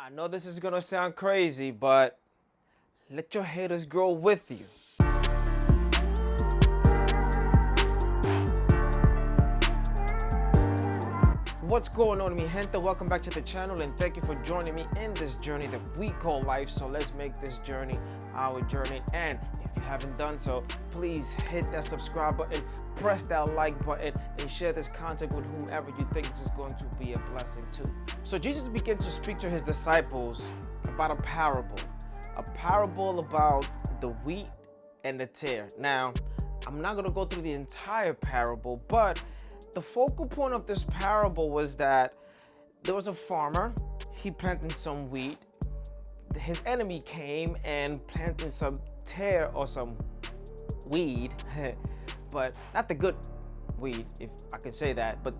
I know this is gonna sound crazy, but let your haters grow with you. What's going on, mi gente? Welcome back to the channel and thank you for joining me in this journey that we call life. So let's make this journey our journey. And if you haven't done so, please hit that subscribe button, press that like button, and share this content with whomever you think this is going to be a blessing to. So Jesus began to speak to his disciples about a parable about the wheat and the tare. Now, I'm not going to go through the entire parable, but the focal point of this parable was that there was a farmer. He planted some wheat. His enemy came and planted some tare or some weed, but not the good weed, if I can say that, but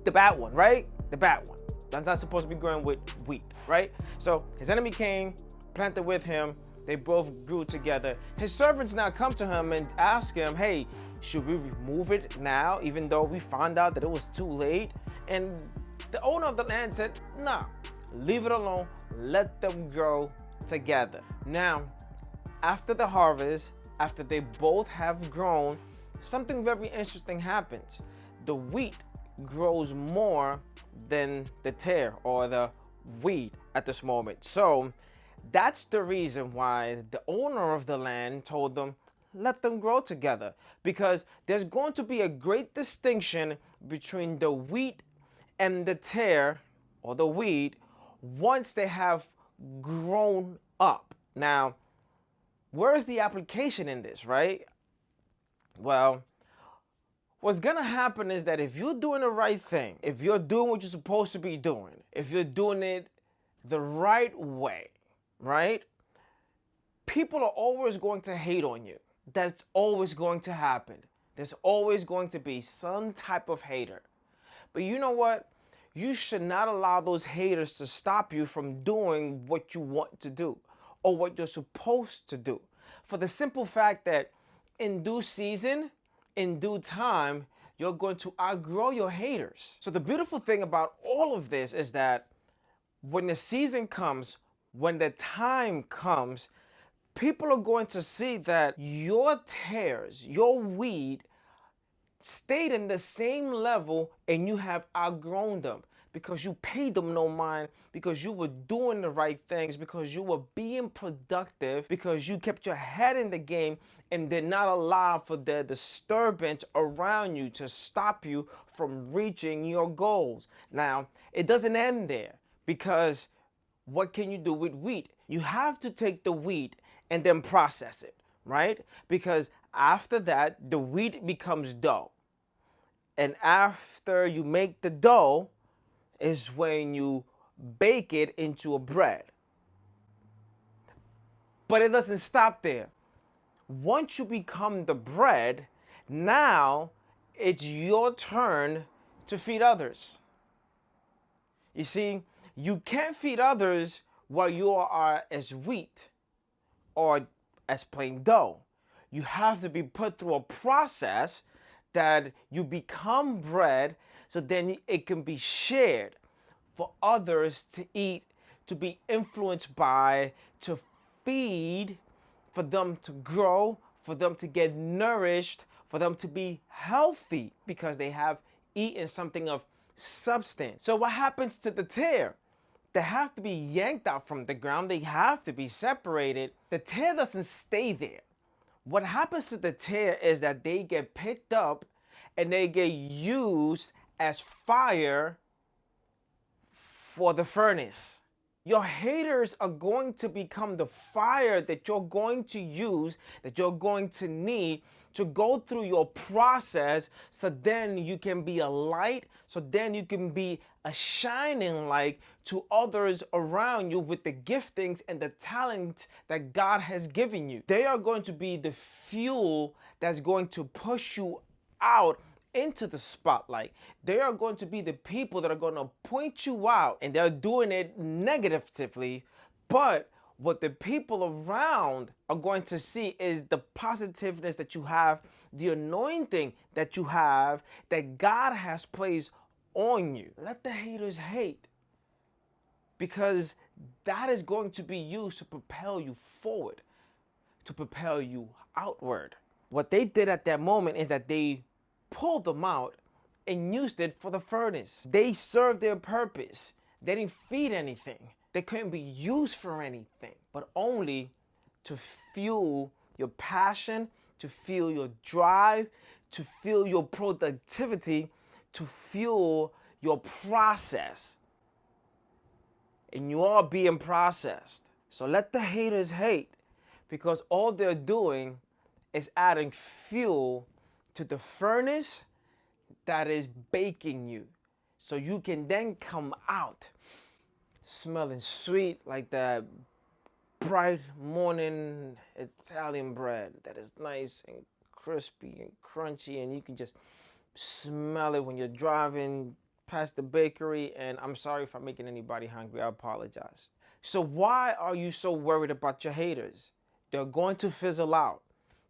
the bad one, right? The bad one. That's not supposed to be growing with wheat, right? So his enemy came, planted with him. They both grew together. His servants now come to him and ask him, hey, should we remove it now, even though we found out that it was too late? And the owner of the land said, nah, leave it alone. Let them grow together. Now, after the harvest, after they both have grown, something very interesting happens. The wheat grows more than the tare or the weed at this moment. So that's the reason why the owner of the land told them, let them grow together, because there's going to be a great distinction between the wheat and the tare or the weed once they have grown up. Now, where is the application in this, right? Well, what's gonna happen is that if you're doing the right thing, if you're doing what you're supposed to be doing, if you're doing it the right way, right? People are always going to hate on you. That's always going to happen. There's always going to be some type of hater. But you know what? You should not allow those haters to stop you from doing what you want to do or what you're supposed to do. For the simple fact that in due season, in due time, you're going to outgrow your haters. So the beautiful thing about all of this is that when the season comes, when the time comes, people are going to see that your tares, your weed, stayed in the same level and you have outgrown them because you paid them no mind, because you were doing the right things, because you were being productive, because you kept your head in the game and did not allow for the disturbance around you to stop you from reaching your goals. Now, it doesn't end there, because what can you do with wheat? You have to take the wheat and then process it, right? Because after that, the wheat becomes dough. And after you make the dough is when you bake it into a bread. But it doesn't stop there. Once you become the bread, now it's your turn to feed others. You see, you can't feed others while you are as wheat or as plain dough. You have to be put through a process that you become bread, so then it can be shared for others to eat, to be influenced by, to feed, for them to grow, for them to get nourished, for them to be healthy because they have eaten something of substance. So what happens to the tare? They have to be yanked out from the ground. They have to be separated. The tare doesn't stay there. What happens to the tare is that they get picked up and they get used as fire for the furnace. Your haters are going to become the fire that you're going to use, that you're going to need to go through your process, so then you can be a light, so then you can be a shining light to others around you with the giftings and the talent that God has given you. They are going to be the fuel that's going to push you out into the spotlight. They are going to be the people that are going to point you out, and they're doing it negatively, but what the people around are going to see is the positiveness that you have, the anointing that you have, that God has placed on you. Let the haters hate. because that is going to be used to propel you forward, to propel you outward. What they did at that moment is that they pulled them out and used it for the furnace. They served their purpose. They didn't feed anything. They couldn't be used for anything, but only to fuel your passion, to fuel your drive, to fuel your productivity, to fuel your process. And you are being processed. So let the haters hate, because all they're doing is adding fuel to the furnace that is baking you. So you can then come out smelling sweet like that bright morning Italian bread that is nice and crispy and crunchy, and you can just smell it when you're driving past the bakery. And I'm sorry if I'm making anybody hungry. I apologize. So why are you so worried about your haters? They're going to fizzle out.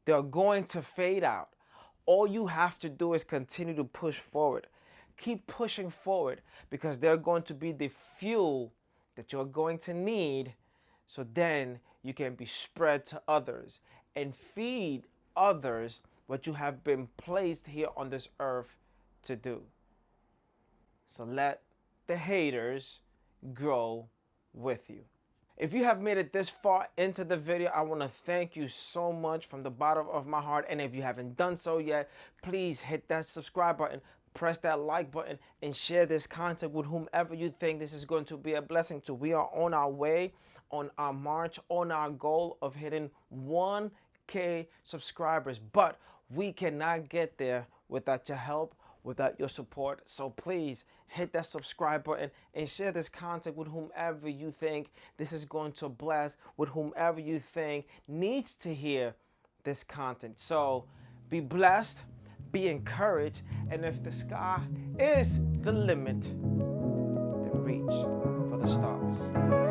They're going to fade out. All you have to do is continue to push forward. Keep pushing forward, because they're going to be the fuel that you're going to need, so then you can be spread to others and feed others what you have been placed here on this earth to do. So let the haters grow with you. If you have made it this far into the video, I want to thank you so much from the bottom of my heart. And if you haven't done so yet, please hit that subscribe button, press that like button, and share this content with whomever you think this is going to be a blessing to. We are on our way, on our march, on our goal of hitting 1K subscribers. But we cannot get there without your help, without your support. So please hit that subscribe button and share this content with whomever you think this is going to bless, with whomever you think needs to hear this content. So be blessed, be encouraged, and if the sky is the limit, then reach for the stars.